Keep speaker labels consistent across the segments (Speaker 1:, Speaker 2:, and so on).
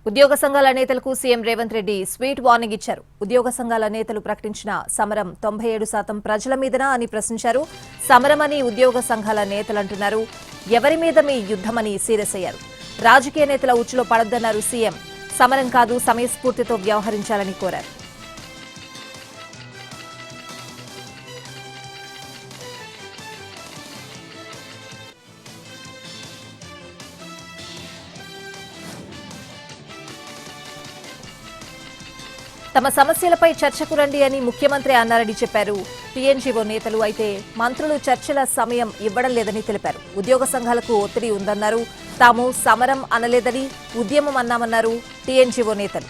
Speaker 1: ఉద్యోగ సంఘాల నేతలకు CM Revanth Reddy sweet warning ఇచ్చారు. ఉద్యోగ సంఘాల నేతలు ప్రకటించిన సమరం 97% ప్రజల మీదనా అని ప్రశ్నించారు. సమరమని ఉద్యోగ సంఘాల నేతలు అంటున్నారు. ఎవరి మీద మీ యుద్ధమని సీరియస్ అయ్యారు. రాజకీయ నేతల ఉచ్చులో పడొద్దన్నారు సీఎం. సమరం కాదు, సమయస్ఫూర్తితో వ్యవహరించాలని కోరారు. తమ సమస్యలపై చర్చకు రండి అని ముఖ్యమంత్రి అన్నారని చెప్పారు. టీఎన్జీఓ నేతలు అయితే మంత్రులు చర్చల సమయం ఇవ్వడం లేదని తెలిపారు. ఉద్యోగ సంఘాలకు ఒత్తిడి ఉందన్నారు. తాము సమరం అనలేదని ఉద్యమం అన్నామన్నారు టీఎన్జీఓ నేతలు.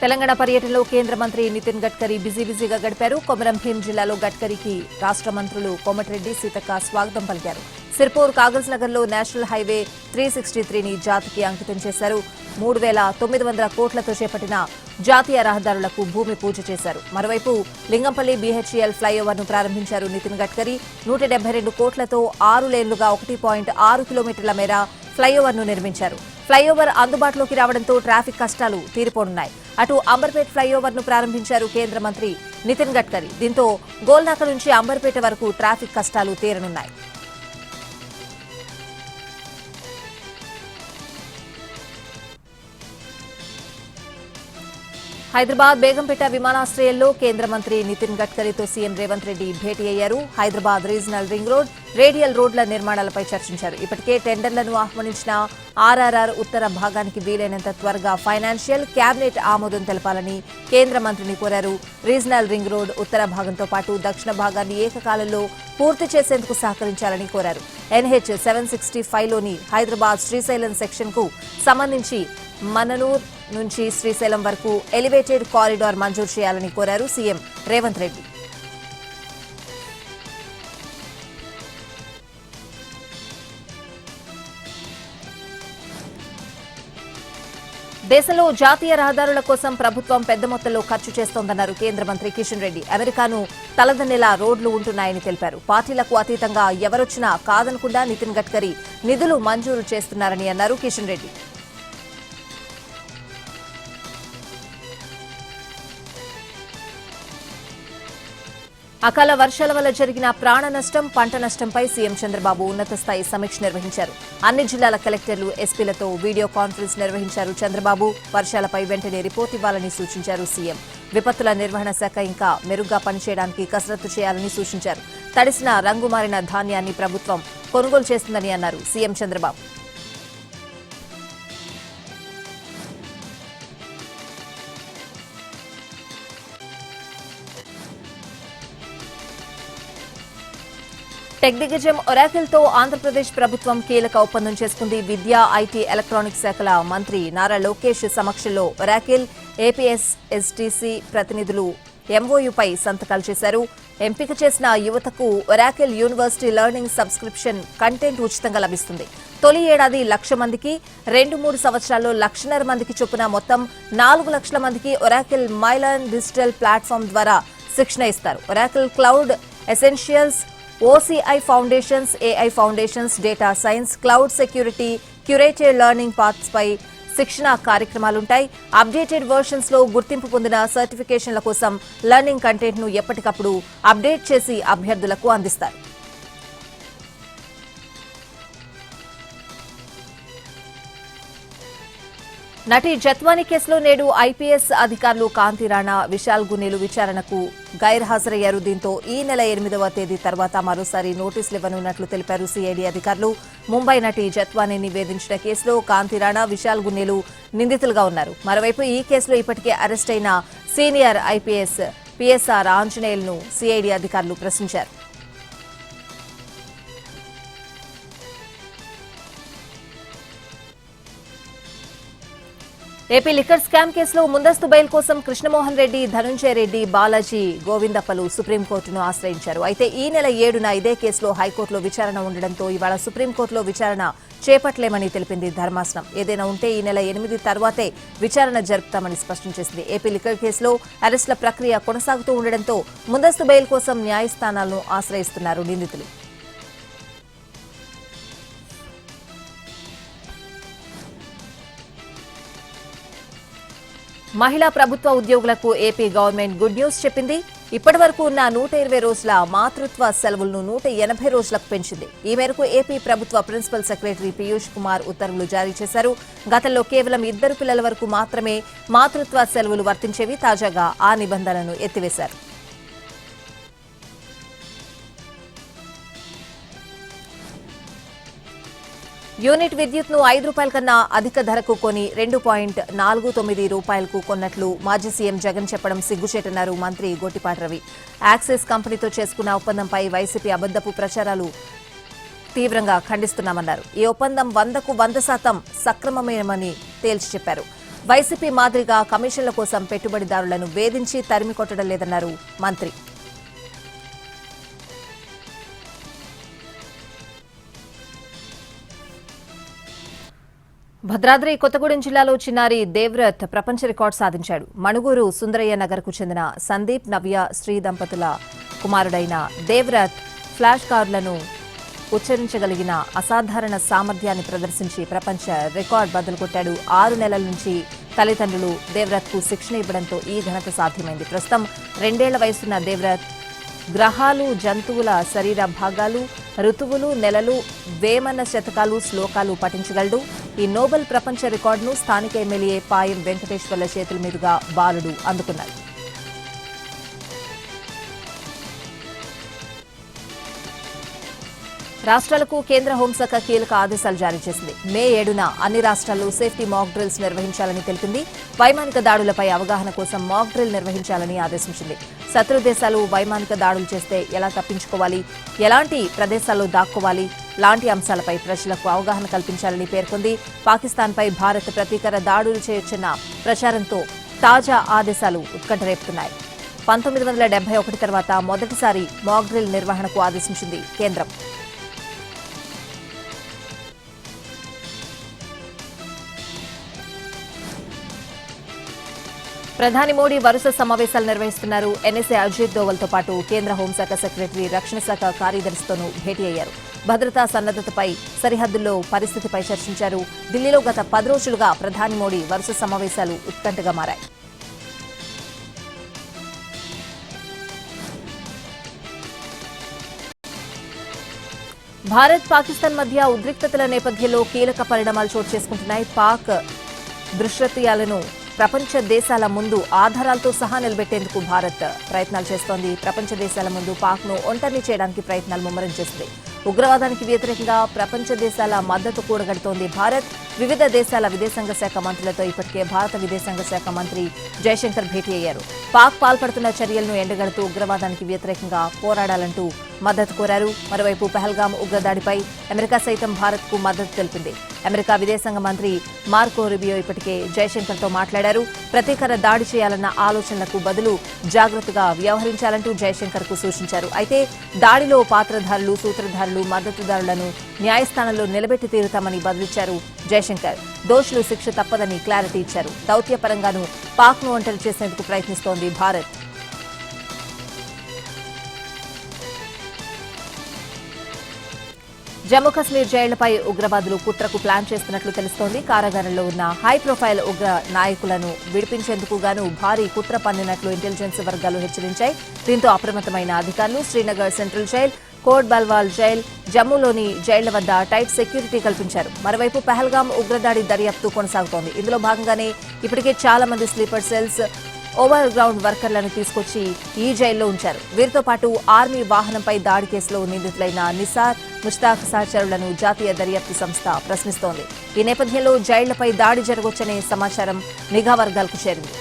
Speaker 1: తెలంగాణ పర్యటనలో కేంద్ర మంత్రి నితిన్ గడ్కరీ బిజీగా గడిపారు. కొమరం భీం జిల్లాలో గడ్కరీకి రాష్ట్ర మంత్రులు కోమటిరెడ్డి, సీతక్క స్వాగతం పలికారు. సిర్పూర్, కాగజ్ నగర్ లో నేషనల్ హైవే 363ని జాతికి అంకితం చేశారు. 3,900 కోట్లతో చేపట్టిన జాతీయ రహదారులకు భూమి పూజ చేశారు. మరోవైపు లింగంపల్లి బీహెచ్ఈఎల్ ఫ్లైఓవర్ ను ప్రారంభించారు నితిన్ గడ్కరీ. 172 కోట్లతో 6 లేన్లుగా 1.6 కిలోమీటర్ల మేర ఫ్లైఓవర్ ను నిర్మించారు. ఫ్లైఓవర్ అందుబాటులోకి రావడంతో ట్రాఫిక్ కష్టాలు తీరిపోనున్నాయి. అటు అంబర్పేట్ ఫ్లైఓవర్ ను ప్రారంభించారు కేంద్ర మంత్రి నితిన్ గడ్కరీ. దీంతో గోల్నాక నుంచి అంబర్పేట వరకు ట్రాఫిక్ కష్టాలు తీరనున్నాయి. హైదరాబాద్ బేగంపేట విమానాశ్రయంలో కేంద్ర మంత్రి నితిన్ గడ్కరీతో సీఎం రేవంత్ రెడ్డి భేటీ అయ్యారు. Hyderabad regional ring road, radial రోడ్ల నిర్మాణాలపై చర్చించారు. ఇప్పటికే టెండర్లను ఆహ్వానించిన ఆర్ఆర్ఆర్ ఉత్తర భాగానికి వీలైనంత త్వరగా ఫైనాన్షియల్, కేబినెట్ ఆమోదం తెలపాలని కేంద్ర మంత్రిని కోరారు. రీజనల్ రింగ్ రోడ్ ఉత్తర భాగంతో పాటు దక్షిణ భాగాన్ని ఏకకాలంలో పూర్తి చేసేందుకు సహకరించాలని కోరారు. ఎన్హెచ్ 765లోని హైదరాబాద్ శ్రీశైలం సెక్షన్ కు సంబంధించి మననూర్ నుంచి శ్రీశైలం వరకు ఎలివేటెడ్ కారిడార్ మంజూరు చేయాలని కోరారు సీఎం రేవంత్ రెడ్డి. దేశంలో జాతీయ రహదారుల కోసం ప్రభుత్వం పెద్ద మొత్తంలో ఖర్చు చేస్తోందన్నారు కేంద్ర మంత్రి కిషన్ రెడ్డి. అమెరికాను తలదన్నేలా రోడ్లు ఉంటున్నాయని తెలిపారు. పార్టీలకు అతీతంగా ఎవరొచ్చినా కాదనకుండా నితిన్ గడ్కరీ నిధులు మంజూరు చేస్తున్నారని అన్నారు కిషన్ రెడ్డి. అకాల వర్షాల వల్ల జరిగిన ప్రాణ నష్టం, పంట నష్టంపై సీఎం చంద్రబాబు ఉన్నత స్థాయి సమీక్ష నిర్వహించారు. అన్ని జిల్లాల కలెక్టర్లు, ఎస్పీలతో వీడియో కాన్ఫరెన్స్ నిర్వహించారు చంద్రబాబు. వర్షాలపై వెంటనే రిపోర్ట్ ఇవ్వాలని సూచించారు సీఎం. విపత్తుల నిర్వహణ శాఖ ఇంకా మెరుగ్గా పనిచేయడానికి కసరత్తు చేయాలని సూచించారు. తడిసిన, రంగుమారిన ధాన్యాన్ని ప్రభుత్వం కొనుగోలు చేస్తుందని అన్నారు సీఎం చంద్రబాబు. టెక్ దిగ్గజం ఒరాకిల్ తో ఆంధ్రప్రదేశ్ ప్రభుత్వం కీలక ఒప్పందం చేసుకుంది. విద్యా, ఐటీ, ఎలక్ట్రానిక్స్ శాఖల మంత్రి నారా లోకేష్ సమక్షంలో ఒరాకిల్, ఏపీఎస్ఎస్టీసీ ప్రతినిధులు ఎంఓయూపై సంతకాలు చేశారు. ఎంపిక చేసిన యువతకు Oracle university learning subscription content ఉచితంగా లభిస్తుంది. తొలి ఏడాది 1,00,000 మందికి, 2-3 సంవత్సరాల్లో 1,50,000 మందికి చొప్పున మొత్తం 4 లక్షల మందికి ఒరాకిల్ మైలర్న్ డిజిటల్ ప్లాట్ఫామ్ ద్వారా శిక్షణ ఇస్తారు. Oracle cloud essentials, OCI foundations, AI foundations, data science, cloud security, curated learning paths పై శిక్షణ కార్యక్రమాలుంటాయి. అప్డేటెడ్ వర్షన్స్ లో గుర్తింపు పొందిన సర్టిఫికేషన్ల కోసం లెర్నింగ్ కంటెంట్ ను ఎప్పటికప్పుడు అప్డేట్ చేసి అభ్యర్థులకు అందిస్తారు. నటి జత్వానీ కేసులో నేడు ఐపీఎస్ అధికారులు కాంతి రాణా, విశాల్ గునేలు విచారణకు గైర్హాజరయ్యారు. దీంతో ఈ నెల 8వ తేదీ తర్వాత మరోసారి నోటీసులు ఇవ్వనున్నట్లు తెలిపారు సిఐడి అధికారులు. ముంబై నటి జత్వానీని వేధించిన కేసులో కాంతి రాణా, విశాల్ గునేలు నిందితులుగా ఉన్నారు. మరోవైపు ఈ కేసులో ఇప్పటికే అరెస్ట్ అయిన సీనియర్ ఐపీఎస్ పీఎస్ఆర్ ఆంజనేయులను సిఐడి అధికారులు ప్రశ్నించారు. ఏపీ లిక్కర్ స్కామ్ కేసులో ముందస్తు బెయిల్ కోసం కృష్ణమోహన్ రెడ్డి, ధనుంజయ రెడ్డి, బాలాజీ, గోవిందప్పలు సుప్రీంకోర్టును ఆశ్రయించారు. అయితే ఈ నెల 7న ఇదే కేసులో హైకోర్టులో విచారణ ఉండడంతో ఇవాళ సుప్రీంకోర్టులో విచారణ చేపట్టలేమని తెలిపింది ధర్మాసనం. ఏదైనా ఉంటే ఈ నెల 8 తర్వాతే విచారణ జరుపుతామని స్పష్టం చేసింది. ఏపీ లిక్కర్ కేసులో అరెస్టుల ప్రక్రియ కొనసాగుతూ ఉండడంతో ముందస్తు బెయిల్ కోసం న్యాయస్థానాలను ఆశ్రయిస్తున్నారు నిందితులు. మహిళా ప్రభుత్వ ఉద్యోగులకు ఏపీ గవర్నమెంట్ గుడ్ న్యూస్ చెప్పింది. ఇప్పటి వరకు ఉన్న 120 రోజుల మాతృత్వ సెలవులను 180 రోజులకు పెంచింది. ఈ మేరకు ఏపీ ప్రభుత్వ ప్రిన్సిపల్ సెక్రటరీ పీయూష్ కుమార్ ఉత్తర్వులు జారీ చేశారు. గతంలో కేవలం 2 పిల్లల వరకు మాత్రమే మాతృత్వ సెలవులు వర్తించేవి. తాజాగా ఆ నిబంధనను ఎత్తివేశారు. యూనిట్ విద్యుత్ను ₹5 కన్నా అధిక ధరకు కొని ₹2.49 కొన్నట్లు మాజీ సీఎం జగన్ చెప్పడం సిగ్గుచేటన్నారు మంత్రి గొట్టిపాటి రవి. యాక్సిస్ కంపెనీతో చేసుకున్న ఒప్పందంపై వైసీపీ అబద్దపు ప్రచారాలు తీవ్రంగా ఖండిస్తున్నామన్నారు. ఈ ఒప్పందం 100కు 100% సక్రమమేనని తేల్చి చెప్పారు. వైసీపీ మాదిరిగా కమిషన్ల కోసం పెట్టుబడిదారులను వేధించి తరిమి కొట్టడం లేదన్నారు మంత్రి. భద్రాద్రి కొత్తగూడెం జిల్లాలో చిన్నారి దేవ్రత్ ప్రపంచ రికార్డు సాధించాడు. మణుగూరు సుందరయ్య నగర్కు చెందిన సందీప్, నవ్య శ్రీ దంపతుల కుమారుడైన దేవ్రత్ ఫ్లాష్ కార్డులను ఉచ్చరించగలిగిన అసాధారణ సామర్థ్యాన్ని ప్రదర్శించి ప్రపంచ రికార్డు బద్దలు కొట్టాడు. 6 నెలల నుంచి తల్లిదండ్రులు దేవ్రత్కు శిక్షణ ఇవ్వడంతో ఈ ఘనత సాధ్యమైంది. ప్రస్తుతం 2 ఏళ్ల వయసున్న దేవ్రత్ గ్రహాలు, జంతువుల శరీర భాగాలు, ఋతువులు, నెలలు, వేమన శతకాలు, శ్లోకాలు పఠించగలడు. ఈ నోబెల్ ప్రపంచ రికార్డును స్థానిక ఎమ్మెల్యే పాయం వెంకటేశ్వర్ల చేతుల మీదుగా బాలుడు అందుకున్నాడు. రాష్ట్రాలకు కేంద్ర హోంశాఖ కీలక ఆదేశాలు జారీ చేసింది. మే 7న అన్ని రాష్ట్రాల్లో సేఫ్టీ మాక్ డ్రిల్స్ నిర్వహించాలని తెలిపింది. వైమానిక దాడులపై అవగాహన కోసం మాక్ డ్రిల్ నిర్వహించాలని ఆదేశించింది. శత్రు దేశాలు వైమానిక దాడులు చేస్తే ఎలా తప్పించుకోవాలి, ఎలాంటి ప్రదేశాల్లో దాక్కోవాలి లాంటి అంశాలపై ప్రజలకు అవగాహన కల్పించాలని పేర్కొంది. పాకిస్తాన్పై భారత్ ప్రతీకార దాడులు చేయొచ్చన్న ప్రచారంతో తాజా ఆదేశాలు ఉత్కంఠ రేపుతున్నాయి. 1971 తర్వాత మొదటిసారి మాక్ డ్రిల్ నిర్వహణకు ఆదేశించింది కేంద్రం. ప్రధాని మోడీ వరుస సమావేశాలు నిర్వహిస్తున్నారు. ఎన్ఎస్ఏ అజిత్ దోవల్తో పాటు కేంద్ర హోంశాఖ సెక్రటరీ, రక్షణ శాఖ కార్యదర్శితోనూ భేటీ అయ్యారు. భద్రతా సన్నద్దతపై, సరిహద్దుల్లో పరిస్థితిపై చర్చించారు. ఢిల్లీలో గత 10 రోజులుగా ప్రధాని మోడీ వరుస సమావేశాలు ఉత్కంఠగా మారాయి. భారత్, పాకిస్తాన్ మధ్య ఉద్రిక్తతల నేపథ్యంలో కీలక పరిణామాలు చోటు చేసుకుంటున్నాయి. పాక్ దృశ్యత్యాలను ప్రపంచ దేశాల ముందు ఆధారాలతో సహా నిలబెట్టేందుకు భారత్ ప్రయత్నాలు చేస్తోంది. ప్రపంచ దేశాల ముందు పాక్ను ఒంటరిని చేయడానికి ప్రయత్నాలు ముమ్మరం చేస్తుంది. ఉగ్రవాదానికి వ్యతిరేకంగా ప్రపంచ దేశాల మద్దతు కూడగడుతోంది భారత్. వివిధ దేశాల విదేశాంగ శాఖ మంత్రులతో ఇప్పటికే భారత విదేశాంగ శాఖ మంత్రి జయశంకర్ భేటీ అయ్యారు. పాక్ పాల్పడుతున్న చర్యలను ఎండగడుతూ ఉగ్రవాదానికి వ్యతిరేకంగా పోరాడాలంటూ మద్దతు కోరారు. మరోవైపు పహల్గామ్ ఉగ్రదాడిపై అమెరికా సైతం భారత్కు మద్దతు తెలిపింది. అమెరికా విదేశాంగ మంత్రి మార్కో రూబియో ఇప్పటికే జయశంకర్తో మాట్లాడారు. ప్రతీకార దాడి చేయాలన్న ఆలోచనలకు బదులు జాగ్రత్తగా వ్యవహరించాలంటూ జయశంకర్కు సూచించారు. అయితే దాడిలో పాత్రధారులు, సూత్రధారులు, మద్దతుదారులను న్యాయస్థానంలో నిలబెట్టి తీరుతామని బదులిచ్చారు జయశంకర్. దోషులు శిక్ష తప్పదని క్లారిటీ ఇచ్చారు. దౌత్యపరంగానూ పాక్ను ఒంటరి చేసేందుకు ప్రయత్నిస్తోంది భారత్. జమ్మూ కశ్మీర్ జైళ్లపై ఉగ్రవాదులు కుట్రకు ప్లాన్ చేస్తున్నట్లు తెలుస్తోంది. కారాగారంలో ఉన్న హై ప్రొఫైల్ ఉగ్ర నాయకులను విడిపించేందుకు గాను భారీ కుట్ర పన్నినట్లు ఇంటెలిజెన్స్ వర్గాలు హెచ్చరించాయి. దీంతో అప్రమత్తమైన అధికారులు Srinagar central jail, Kot Balwal jail, జమ్మూలోని జైళ్ల వద్ద టైట్ సెక్యూరిటీ కల్పించారు. మరోవైపు పహల్గామ్ ఉగ్రదాడి దర్యాప్తు కొనసాగుతోంది. ఇందులో భాగంగానే ఇప్పటికే చాలా మంది స్లీపర్ సెల్స్, ఓవర్ గ్రౌండ్ వర్కర్లను తీసుకొచ్చి ఈ జైల్లో ఉంచారు. వీరితో పాటు ఆర్మీ వాహనంపై దాడి కేసులో నిందితులైన నిసార్, ముష్తాక్ సహచరులను జాతీయ దర్యాప్తు సంస్థ ప్రశ్నిస్తోంది. ఈ నేపథ్యంలో జైళ్లపై దాడి జరగొచ్చనే సమాచారం నిఘా వర్గాలకు చేరింది.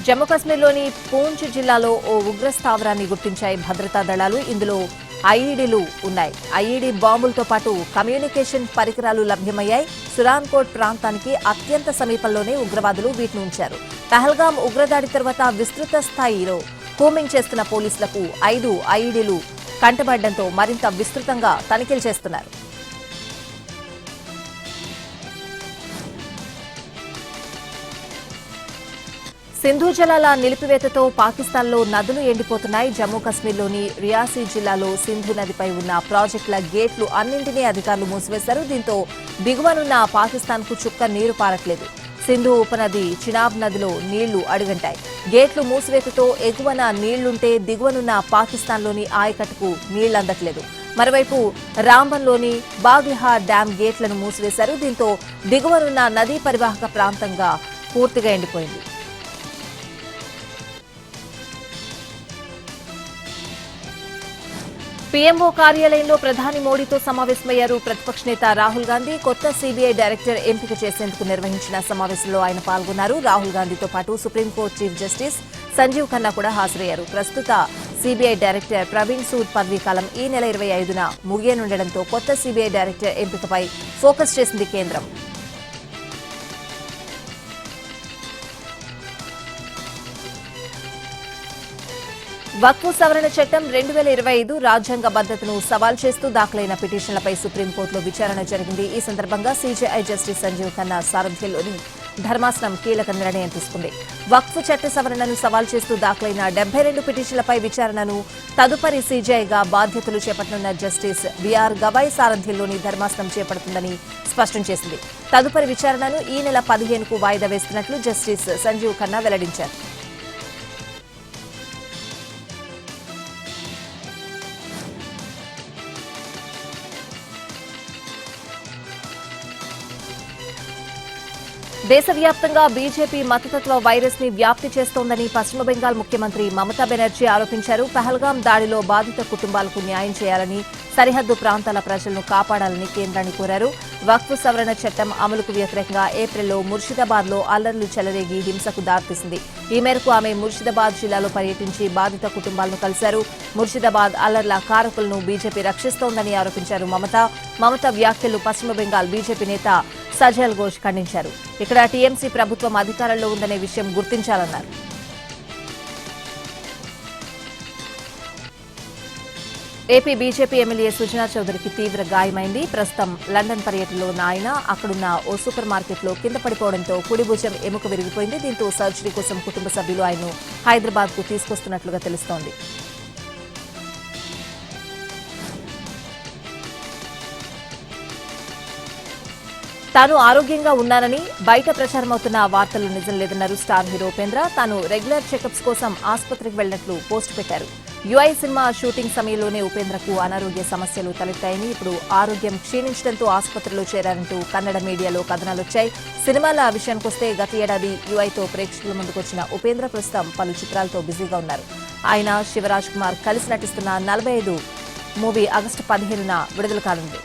Speaker 1: జమ్మూ కశ్మీర్లోని పూంచ్ జిల్లాలో ఓ ఉగ్ర స్థావరాన్ని గుర్తించాయి భద్రతా దళాలు. ఇందులో ఐఈడీలు ఉన్నాయి. ఐఈడీ బాంబులతో పాటు కమ్యూనికేషన్ పరికరాలు లభ్యమయ్యాయి. సురాన్కోట్ ప్రాంతానికి అత్యంత సమీపంలోనే ఉగ్రవాదులు వీటిని ఉంచారు. పహల్గాం ఉగ్రదాడి తర్వాత విస్తృత స్థాయిలో కూంబింగ్ చేస్తున్న పోలీసులకు 5 ఐఈడీలు కంటబడడంతో మరింత విస్తృతంగా తనిఖీలు చేస్తున్నారు. సింధు జలాల నిలిపివేతతో పాకిస్తాన్లో నదులు ఎండిపోతున్నాయి. జమ్మూ కశ్మీర్లోని రియాసీ జిల్లాలో సింధు నదిపై ఉన్న ప్రాజెక్టుల గేట్లు అన్నింటినీ అధికారులు మూసివేశారు. దీంతో దిగువనున్న పాకిస్తాన్కు చుక్క నీరు పారట్లేదు. సింధు ఉపనది చినాబ్ నదిలో నీళ్లు అడుగంటాయి. గేట్లు మూసివేతతో ఎగువన నీళ్లుంటే దిగువనున్న పాకిస్తాన్లోని ఆయకట్టుకు నీళ్లందట్లేదు. మరోవైపు రాంబన్లోని బాగ్లిహార్ డ్యాం గేట్లను మూసివేశారు. దీంతో దిగువనున్న నదీ పరివాహక ప్రాంతంగా పూర్తిగా ఎండిపోయింది. పీఎంఓ కార్యాలయంలో ప్రధాని మోడీతో సమావేశమయ్యారు ప్రతిపక్ష నేత రాహుల్ గాంధీ. కొత్త సీబీఐ డైరెక్టర్ ఎంపిక చేసేందుకు నిర్వహించిన సమావేశంలో ఆయన పాల్గొన్నారు. రాహుల్ గాంధీతో పాటు supreme court chief justice Sanjiv Khanna కూడా హాజరయ్యారు. ప్రస్తుత సీబీఐ డైరెక్టర్ ప్రవీణ్ సూద్ పదవీకాలం ఈ నెల 25న ముగియనుండటంతో కొత్త సీబీఐ డైరెక్టర్ ఎంపికపై ఫోకస్ చేసింది కేంద్రం. వక్ఫ్ సవరణ చట్టం 2025 రాజ్యాంగ భద్రతను సవాల్ చేస్తూ దాఖలైన పిటిషన్లపై సుప్రీంకోర్టులో విచారణ జరిగింది. ఈ సందర్భంగా సీజేఐ జస్టిస్ సంజీవ్ ఖన్నా సారథ్యంలోని ధర్మాసనం కీలక నిర్ణయం తీసుకుంది. వక్ఫ్ చట్ట సవరణను సవాల్ చేస్తూ దాఖలైన 72 పిటిషన్లపై విచారణను తదుపరి సీజేఐగా బాధ్యతలు చేపట్టనున్న జస్టిస్ బీఆర్ గవాయ్ సారథ్యంలోని ధర్మాసనం చేపడుతుందని స్పష్టం చేసింది. తదుపరి విచారణను ఈ నెల 15కు వాయిదా వేస్తున్నట్లు జస్టిస్ సంజీవ్ ఖన్నా వెల్లడించారు. దేశవ్యాప్తంగా బీజేపీ మతతత్వ వైరస్ ని వ్యాప్తి చేస్తోందని పశ్చిమ బెంగాల్ ముఖ్యమంత్రి మమతా బెనర్జీ ఆరోపించారు. పహల్గాం దాడిలో బాధిత కుటుంబాలకు న్యాయం చేయాలని, సరిహద్దు ప్రాంతాల ప్రజలను కాపాడాలని కేంద్రాన్ని కోరారు. వక్ఫ్ సవరణ చట్టం అమలుకు వ్యతిరేకంగా ఏప్రిల్లో ముర్షిదాబాద్లో అల్లర్లు చెలరేగి హింసకు దారితీసింది. ఈ మేరకు ఆమె ముర్షిదాబాద్ జిల్లాలో పర్యటించి బాధిత కుటుంబాలను కలిశారు. ముర్షిదాబాద్ అల్లర్ల కారకులను బీజేపీ రక్షిస్తోందని ఆరోపించారు మమతా వ్యాఖ్యలు పశ్చిమ బెంగాల్ బీజేపీ నేత సజల్ ఘోష్ ఖండించారు. ఇక్కడ టీఎంసీ ప్రభుత్వం అధికారంలో ఉందనే విషయం గుర్తించాలన్నారు. ఏపీ బీజేపీ ఎమ్మెల్యే సుజనా చౌదరికి తీవ్ర గాయమైంది. ప్రస్తుతం లండన్ పర్యటనలో ఉన్న ఆయన అక్కడున్న ఓ సూపర్ మార్కెట్లో కింద పడిపోవడంతో కుడి భుజం ఎముక విరిగిపోయింది. దీంతో సర్జరీ కోసం కుటుంబ సభ్యులు ఆయన్ను హైదరాబాద్కు తీసుకొస్తున్నట్లుగా తెలుస్తోంది. తాను ఆరోగ్యంగా ఉన్నానని బయట ప్రచారమవుతున్న వార్తలు నిజం లేదన్నారు స్టార్ హీరో ఉపేంద్ర. తాను రెగ్యులర్ చెకప్స్ కోసం ఆసుపత్రికి వెళ్లినట్లు పోస్ట్ పెట్టారు. యుఐ సినిమా షూటింగ్ సమయంలోనే ఉపేంద్రకు అనారోగ్య సమస్యలు తలెత్తాయని, ఇప్పుడు ఆరోగ్యం క్షీణించడంతో ఆసుపత్రిలో చేరారంటూ కన్నడ మీడియాలో కథనాలొచ్చాయి. సినిమాల విషయానికొస్తే గత ఏడాది యుఐతో ప్రేక్షకుల ముందుకొచ్చిన ఉపేంద్ర ప్రస్తుతం పలు చిత్రాలతో బిజీగా ఉన్నారు. ఆయన శివరాజ్ కుమార్ కలిసి నటిస్తున్న 45 మూవీ ఆగస్టు 15న విడుదల కానుంది.